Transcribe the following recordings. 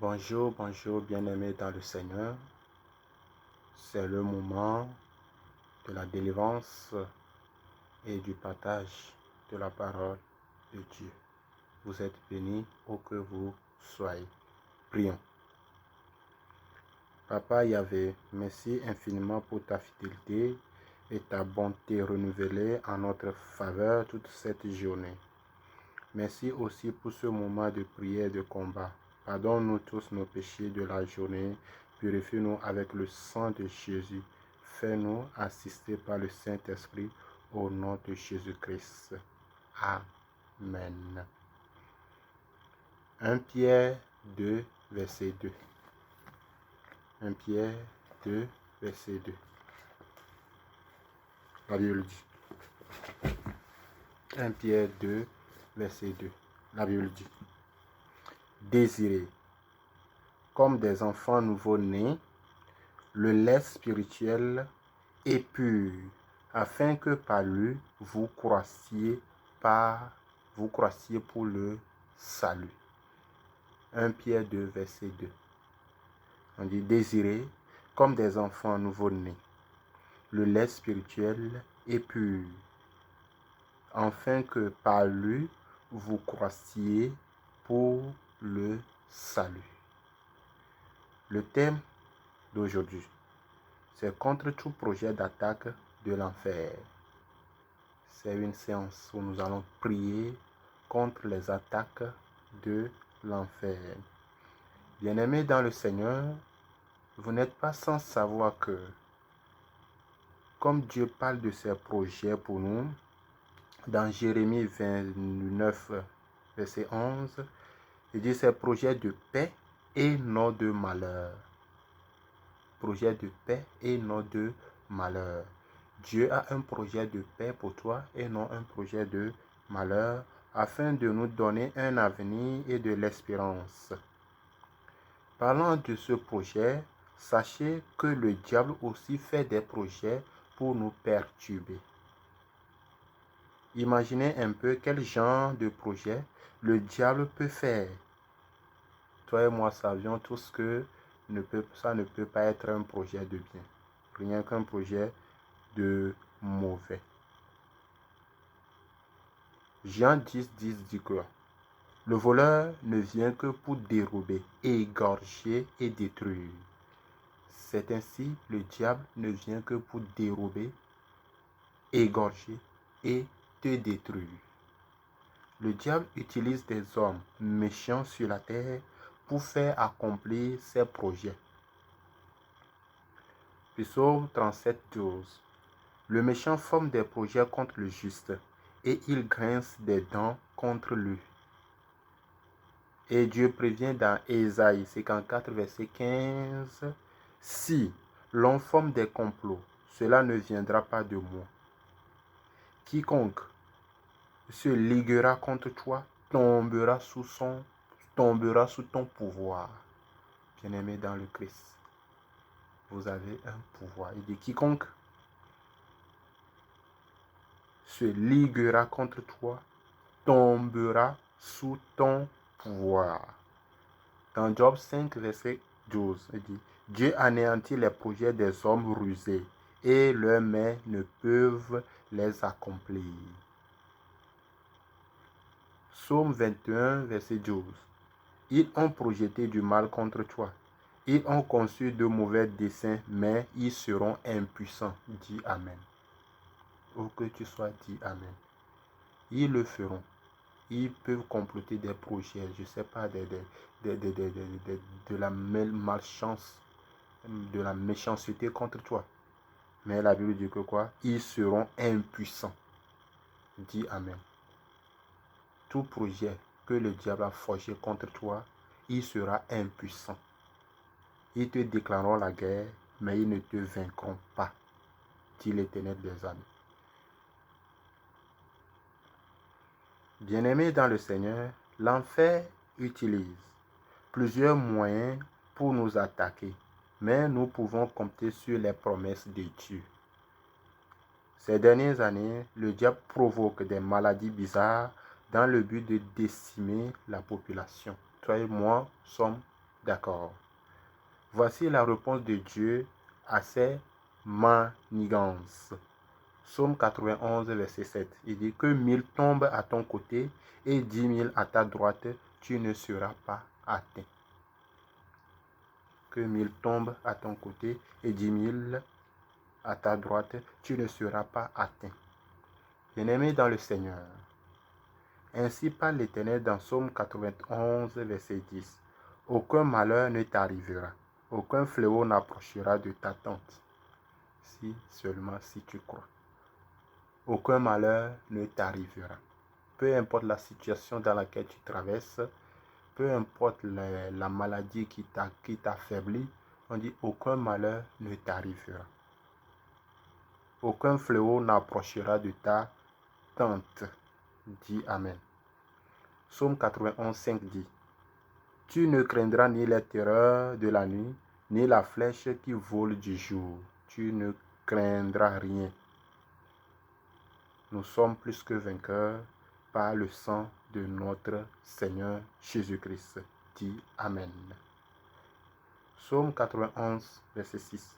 Bonjour, bonjour, bien-aimés dans le Seigneur. C'est le moment de la délivrance et du partage de la parole de Dieu. Vous êtes bénis où que vous soyez. Prions. Papa Yahvé, merci infiniment pour ta fidélité et ta bonté renouvelée en notre faveur toute cette journée. Merci aussi pour ce moment de prière et de combat. Pardonne-nous tous nos péchés de la journée. Purifie-nous avec le sang de Jésus. Fais-nous assister par le Saint-Esprit au nom de Jésus-Christ. Amen. 1 Pierre 2, verset 2. 1 Pierre 2, verset 2. La Bible dit. 1 Pierre 2, verset 2. La Bible dit. Désirez, comme des enfants nouveau-nés, le lait spirituel et pur, afin que par lui vous croissiez pour le salut. 1 Pierre 2, verset 2. On dit désirez, comme des enfants nouveau-nés, le lait spirituel et pur, afin que par lui vous croissiez pour le salut. Le thème d'aujourd'hui, c'est contre tout projet d'attaque de l'enfer. C'est une séance où nous allons prier contre les attaques de l'enfer. Bien-aimés dans le Seigneur, vous n'êtes pas sans savoir que, comme Dieu parle de ses projets pour nous, dans Jérémie 29, verset 11, il dit ses projets de paix et non de malheur. Projet de paix et non de malheur. Dieu a un projet de paix pour toi et non un projet de malheur, afin de nous donner un avenir et de l'espérance. Parlant de ce projet, sachez que le diable aussi fait des projets pour nous perturber. Imaginez un peu quel genre de projet le diable peut faire. Toi et moi savions tous que ça ne peut pas être un projet de bien. Rien qu'un projet de mauvais. Jean 10, 10 dit que le voleur ne vient que pour dérober, égorger et détruire. C'est ainsi, le diable ne vient que pour dérober, égorger et te détruire. Le diable utilise des hommes méchants sur la terre pour faire accomplir ses projets. Psaume 37, 12. Le méchant forme des projets contre le juste et il grince des dents contre lui. Et Dieu prévient dans Ésaïe 54, verset 15. Si l'on forme des complots, cela ne viendra pas de moi. Quiconque se liguera contre toi tombera sous ton pouvoir. Bien-aimé dans le Christ, vous avez un pouvoir. Il dit quiconque se liguera contre toi tombera sous ton pouvoir. Dans Job 5, verset 12, il dit Dieu anéantit les projets des hommes rusés et leurs mains ne peuvent les accomplir. Psaume 21, verset 12. Ils ont projeté du mal contre toi. Ils ont conçu de mauvais desseins, mais ils seront impuissants. Dis Amen. Où que tu sois, dis Amen. Ils le feront. Ils peuvent comploter des projets, je ne sais pas, de la malchance, de la méchanceté contre toi. Mais la Bible dit que quoi? Ils seront impuissants. Dis Amen. Tout projet que le diable a forgé contre toi, il sera impuissant. Ils te déclareront la guerre, mais ils ne te vaincront pas, dit l'Éternel des armées. Bien-aimés dans le Seigneur, l'enfer utilise plusieurs moyens pour nous attaquer, mais nous pouvons compter sur les promesses de Dieu. Ces dernières années, le diable provoque des maladies bizarres dans le but de décimer la population. Toi et moi sommes D'accord. Voici la réponse de Dieu à ses manigances. Psaume 91, verset 7. Il dit que 1000 tombent à ton côté et 10 000 à ta droite, tu ne seras pas atteint. Que 1000 tombent à ton côté et 10 000 à ta droite, tu ne seras pas atteint. Bien-aimé dans le Seigneur, ainsi parle l'Éternel dans Psaume 91, verset 10. Aucun malheur ne t'arrivera, aucun fléau n'approchera de ta tente, si tu crois. Aucun malheur ne t'arrivera. Peu importe la situation dans laquelle tu traverses, peu importe la maladie qui t'affaiblit, on dit aucun malheur ne t'arrivera. Aucun fléau n'approchera de ta tente. Dis Amen. Psaume 91, 5 dit, tu ne craindras ni les terreurs de la nuit, ni la flèche qui vole du jour. Tu ne craindras rien. Nous sommes plus que vainqueurs par le sang de notre Seigneur Jésus-Christ. Dis Amen. Psaume 91, verset 6.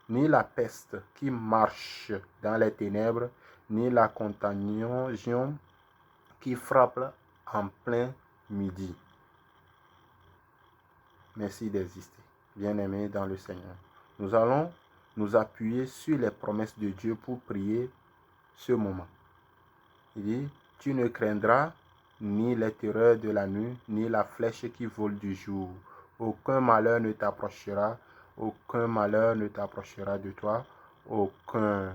Ni la peste qui marche dans les ténèbres, ni la contagion qui frappe en plein midi. Merci d'exister. Bien-aimés dans le Seigneur. Nous allons nous appuyer sur les promesses de Dieu pour prier ce moment. Il dit, tu ne craindras ni les terreurs de la nuit, ni la flèche qui vole du jour. Aucun malheur ne t'approchera, aucun malheur ne t'approchera de toi, aucun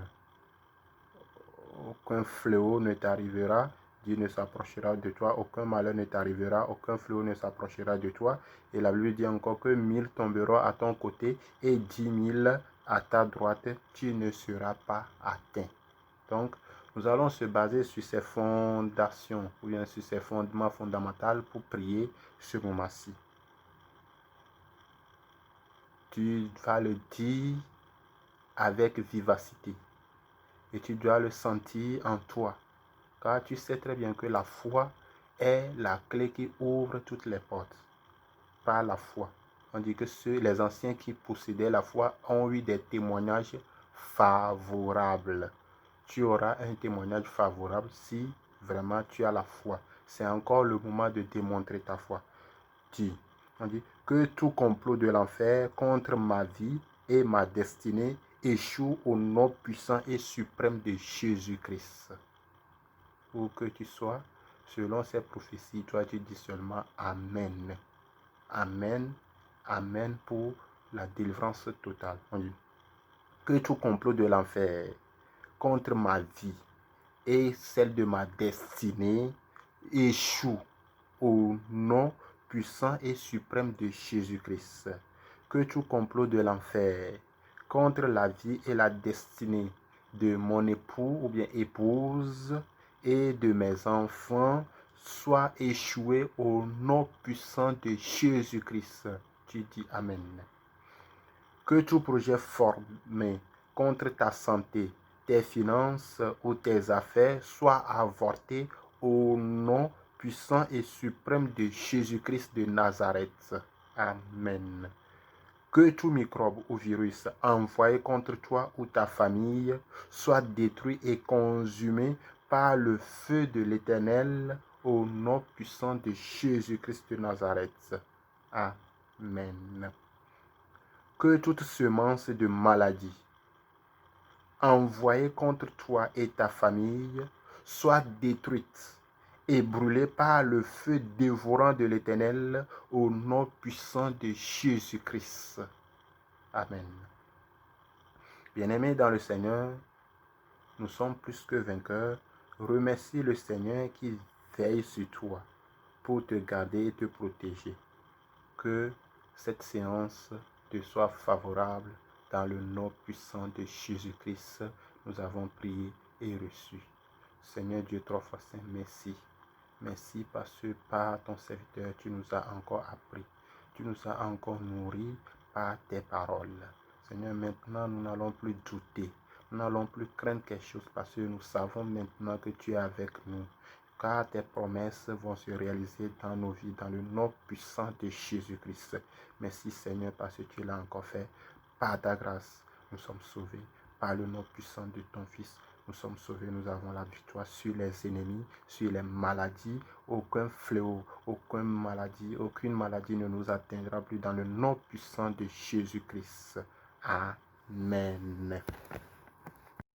fléau ne t'arrivera. Dieu ne s'approchera de toi, aucun malheur ne t'arrivera, aucun fléau ne s'approchera de toi. Et la Bible dit encore que 1000 tomberont à ton côté et 10 000 à ta droite, tu ne seras pas atteint. Donc, nous allons se baser sur ces fondations, ou bien sur ces fondements fondamentaux pour prier ce moment-ci. Tu vas le dire avec vivacité et tu dois le sentir en toi. Car tu sais très bien que la foi est la clé qui ouvre toutes les portes. Par la foi. On dit que les anciens qui possédaient la foi ont eu des témoignages favorables. Tu auras un témoignage favorable si vraiment tu as la foi. C'est encore le moment de démontrer ta foi. On dit que tout complot de l'enfer contre ma vie et ma destinée échoue au nom puissant et suprême de Jésus-Christ. Où que tu sois, selon ces prophéties, toi tu dis seulement Amen. Amen. Amen pour la délivrance totale. On dit que tout complot de l'enfer contre ma vie et celle de ma destinée échoue au nom puissant et suprême de Jésus-Christ. Que tout complot de l'enfer contre la vie et la destinée de mon époux ou bien épouse et de mes enfants soit échoué au nom puissant de Jésus-Christ. Tu dis Amen. Que tout projet formé contre ta santé, tes finances ou tes affaires soit avorté au nom puissant et suprême de Jésus-Christ de Nazareth. Amen. Que tout microbe ou virus envoyé contre toi ou ta famille soit détruit et consumé par le feu de l'Éternel au nom puissant de Jésus-Christ de Nazareth. Amen. Que toute semence de maladie envoyée contre toi et ta famille soit détruite et brûlée par le feu dévorant de l'Éternel au nom puissant de Jésus-Christ. Amen. Bien-aimés dans le Seigneur, nous sommes plus que vainqueurs. Remercie le Seigneur qui veille sur toi pour te garder et te protéger. Que cette séance te soit favorable dans le nom puissant de Jésus-Christ. Nous avons prié et reçu. Seigneur Dieu trois fois saint, merci. Merci parce que par ton serviteur, tu nous as encore appris. Tu nous as encore nourris par tes paroles. Seigneur, maintenant, nous n'allons plus douter. Nous n'allons plus craindre quelque chose parce que nous savons maintenant que tu es avec nous. car tes promesses vont se réaliser dans nos vies, dans le nom puissant de Jésus-Christ. Merci Seigneur parce que tu l'as encore fait. Par ta grâce, nous sommes sauvés. Par le nom puissant de ton Fils, nous sommes sauvés. Nous avons la victoire sur les ennemis, sur les maladies. Aucun fléau, aucune maladie ne nous atteindra plus dans le nom puissant de Jésus-Christ. Amen.